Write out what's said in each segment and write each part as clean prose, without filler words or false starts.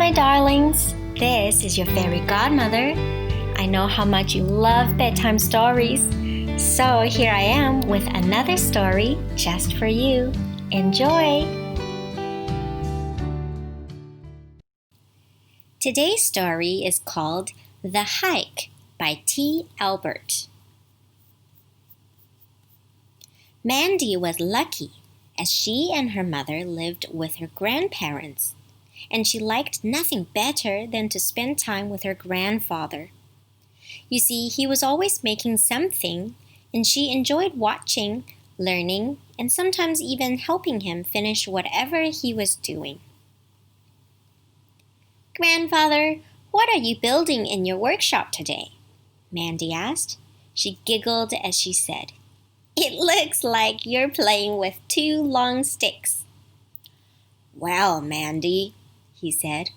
my darlings. This is your fairy godmother. I know how much you love bedtime stories. So here I am with another story just for you. Enjoy! Today's story is called The Hike by T. Albert. Mandy was lucky as she and her mother lived with her grandparents, and she liked nothing better than to spend time with her grandfather. You see, he was always making something, and she enjoyed watching, learning, and sometimes even helping him finish whatever he was doing. "Grandfather, what are you building in your workshop today?" Mandy asked. She giggled as she said, "It looks like you're playing with 2 long sticks." "Well, Mandy," he said,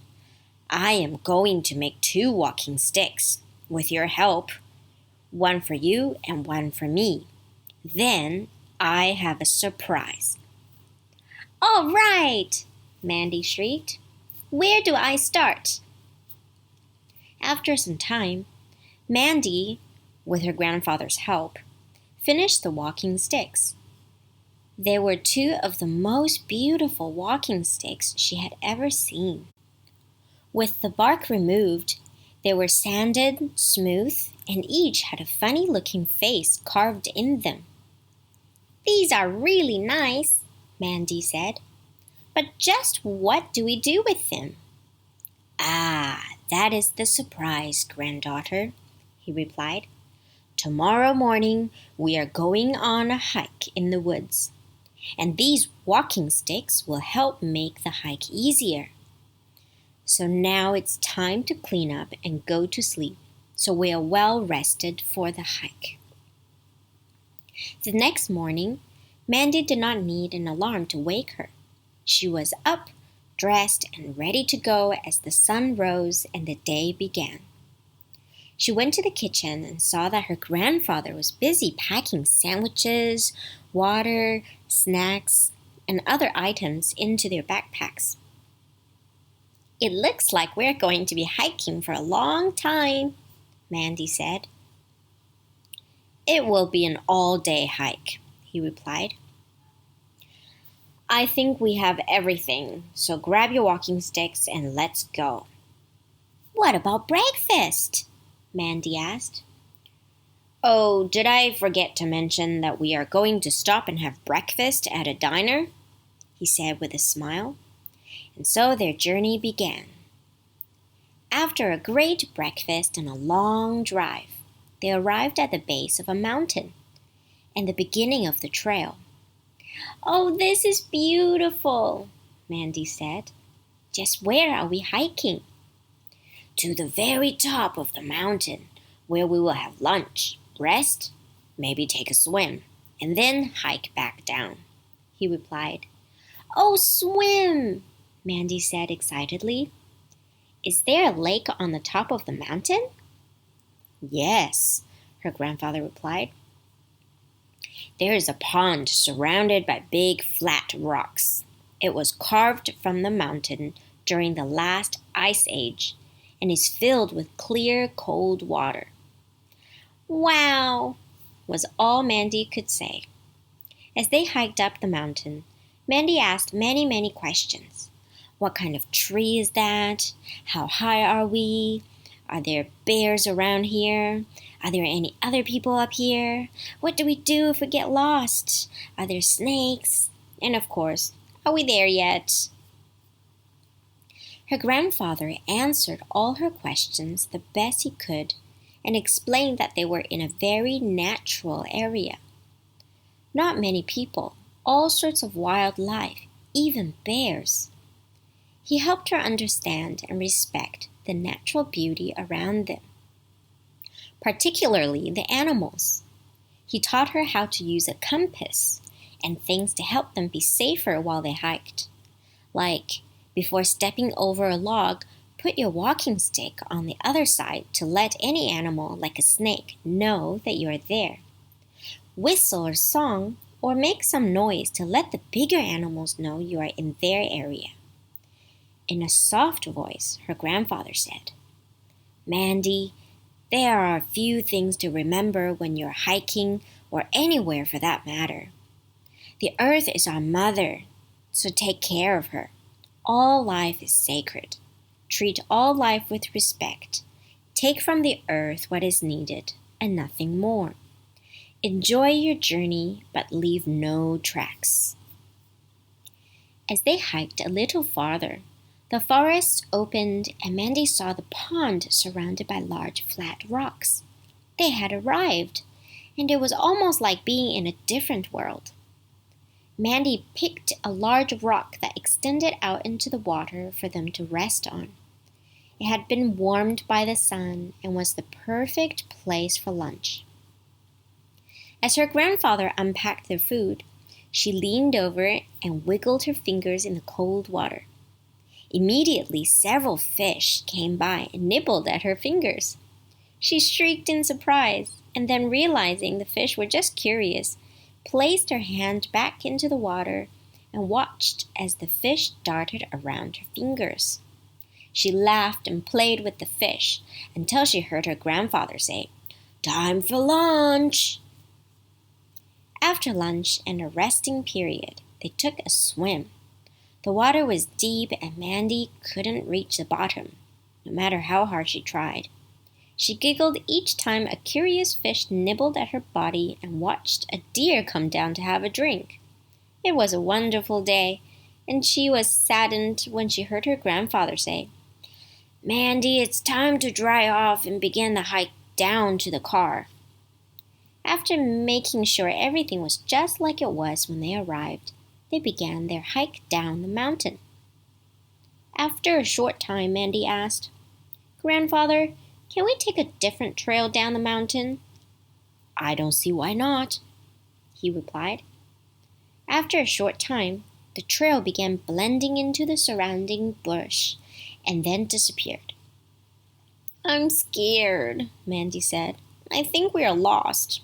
"I am going to make 2 walking sticks, with your help. 1 for you and 1 for me. Then I have a surprise." "All right!" Mandy shrieked. "Where do I start?" After some time, Mandy, with her grandfather's help, finished the walking sticks. They were 2 of the most beautiful walking sticks she had ever seen. With the bark removed, they were sanded, smooth, and each had a funny-looking face carved in them. "These are really nice," Mandy said. "But just what do we do with them?" "Ah, that is the surprise, granddaughter," he replied. "Tomorrow morning we are going on a hike in the woods, and these walking sticks will help make the hike easier. So now it's time to clean up and go to sleep, so we are well rested for the hike." The next morning, Mandy did not need an alarm to wake her. She was up, dressed, and ready to go as the sun rose and the day began. She went to the kitchen and saw that her grandfather was busy packing sandwiches, water, snacks, and other items into their backpacks. "It looks like we're going to be hiking for a long time," Mandy said. "It will be an all-day hike," he replied. "I think we have everything, so grab your walking sticks and let's go." "What about breakfast?" Mandy asked. "Oh, did I forget to mention that we are going to stop and have breakfast at a diner?" he said with a smile. And so their journey began. After a great breakfast and a long drive, they arrived at the base of a mountain and the beginning of the trail. "Oh, this is beautiful," Mandy said. "Just where are we hiking?" "To the very top of the mountain, where we will have lunch, rest, maybe take a swim, and then hike back down," he replied. "Oh, swim!" Mandy said excitedly. "Is there a lake on the top of the mountain?" "Yes," her grandfather replied. "There is a pond surrounded by big flat rocks. It was carved from the mountain during the last ice age and is filled with clear, cold water." "Wow!" was all Mandy could say. As they hiked up the mountain, Mandy asked many questions. What kind of tree is that? How high are we? Are there bears around here? Are there any other people up here? What do we do if we get lost? Are there snakes? And of course, are we there yet? Her grandfather answered all her questions the best he could and explained that they were in a very natural area. Not many people, all sorts of wildlife, even bears. He helped her understand and respect the natural beauty around them, particularly the animals. He taught her how to use a compass and things to help them be safer while they hiked. Like, before stepping over a log, put your walking stick on the other side to let any animal, like a snake, know that you are there. Whistle or song, or make some noise to let the bigger animals know you are in their area. In a soft voice, her grandfather said, "Mandy, there are a few things to remember when you're hiking or anywhere for that matter. The earth is our mother, so take care of her. All life is sacred. Treat all life with respect. Take from the earth what is needed and nothing more. Enjoy your journey, but leave no tracks." As they hiked a little farther, the forest opened and Mandy saw the pond surrounded by large flat rocks. They had arrived, and it was almost like being in a different world. Mandy picked a large rock that extended out into the water for them to rest on. It had been warmed by the sun and was the perfect place for lunch. As her grandfather unpacked their food, she leaned over and wiggled her fingers in the cold water. Immediately, several fish came by and nibbled at her fingers. She shrieked in surprise, and then realizing the fish were just curious, placed her hand back into the water and watched as the fish darted around her fingers. She laughed and played with the fish until she heard her grandfather say, "Time for lunch." After lunch and a resting period, they took a swim. The water was deep and Mandy couldn't reach the bottom, no matter how hard she tried. She giggled each time a curious fish nibbled at her body and watched a deer come down to have a drink. It was a wonderful day, and she was saddened when she heard her grandfather say, "Mandy, it's time to dry off and begin the hike down to the car." After making sure everything was just like it was when they arrived, they began their hike down the mountain. After a short time, Mandy asked, "Grandfather, can we take a different trail down the mountain?" "I don't see why not," he replied. After a short time, the trail began blending into the surrounding bush and then disappeared. "I'm scared," Mandy said. "I think we are lost."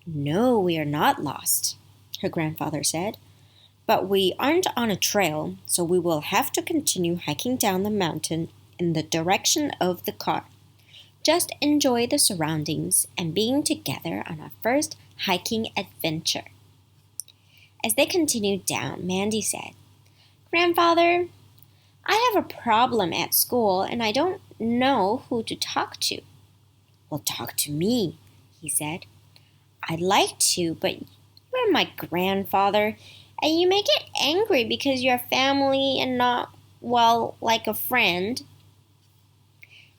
"No, we are not lost," her grandfather said. "But we aren't on a trail, so we will have to continue hiking down the mountain in the direction of the car. Just enjoy the surroundings and being together on our first hiking adventure." As they continued down, Mandy said, "Grandfather, I have a problem at school and I don't know who to talk to." "Well, talk to me," he said. "I'd like to, but you're my grandfather, and you may get angry because you're family and not, well, like a friend."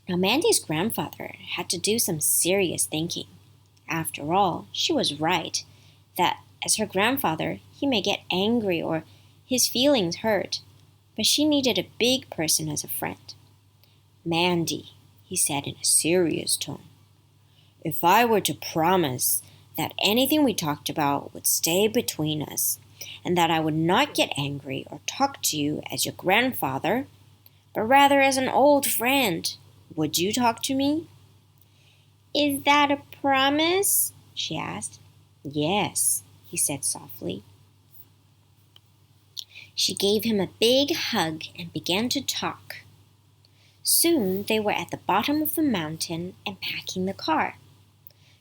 Now, Mandy's grandfather had to do some serious thinking. After all, she was right that as her grandfather, he may get angry or his feelings hurt, but she needed a big person as a friend. "Mandy," he said in a serious tone, "if I were to promise that anything we talked about would stay between us, and that I would not get angry or talk to you as your grandfather, but rather as an old friend, would you talk to me?" "Is that a promise?" she asked. "Yes," he said softly. She gave him a big hug and began to talk. Soon they were at the bottom of the mountain and packing the car.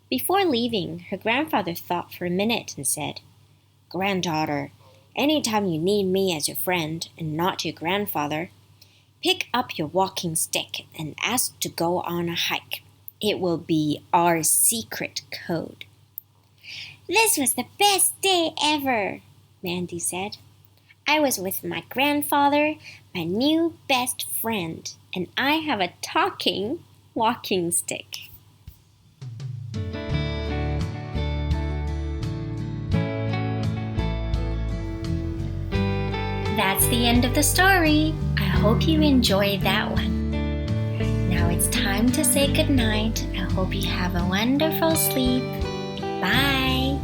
Before leaving, her grandfather thought for a minute and said, "Granddaughter, anytime you need me as your friend and not your grandfather, pick up your walking stick and ask to go on a hike. It will be our secret code." "This was the best day ever," Mandy said. "I was with my grandfather, my new best friend, and I have a talking walking stick." That's the end of the story. I hope you enjoyed that one. Now it's time to say goodnight. I hope you have a wonderful sleep. Bye.